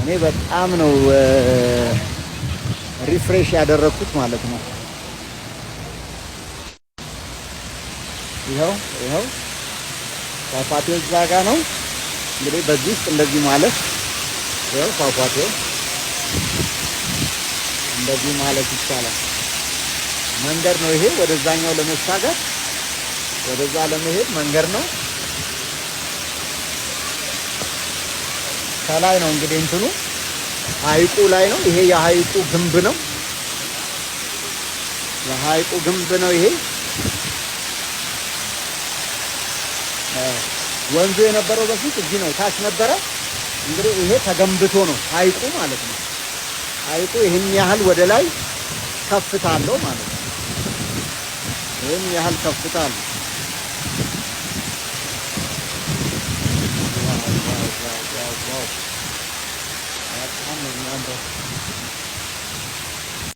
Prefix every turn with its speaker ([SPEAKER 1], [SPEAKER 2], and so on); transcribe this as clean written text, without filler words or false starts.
[SPEAKER 1] እኔ በጣም ነው ሪፍሬሽ ያደረኩት ማለት ነው። ይኸው ፏፏቴው እዛ ጋ ነው እንግዲህ በዚህ ውስጥ እንደዚህ ማለት ይኸው ፏፏቴው እንደዚህ ማለት ይቻላል። መንገድ ነው ይሄ ወደዛኛው ለመሻገር ወደዛ ለመሄድ መንገድ ነው። ከላይ ነው እንግዲህ እንትኑ ሐይቁ ላይ ነው። ይሄ የሐይቁ ግንብ ነው። የሐይቁ ግንብ ነው ይሄ። ወንዙ የነበረው በፊት እዚህ ነው፣ ታች ነበረ። እንግዲህ ይሄ ተገንብቶ ነው ሐይቁ ማለት ነው። ሐይቁ ይህን ያህል ወደ ላይ ከፍታ አለው ማለት ነው። ይህን ያህል ከፍታ አለው። በጣም ነው የሚያምረው።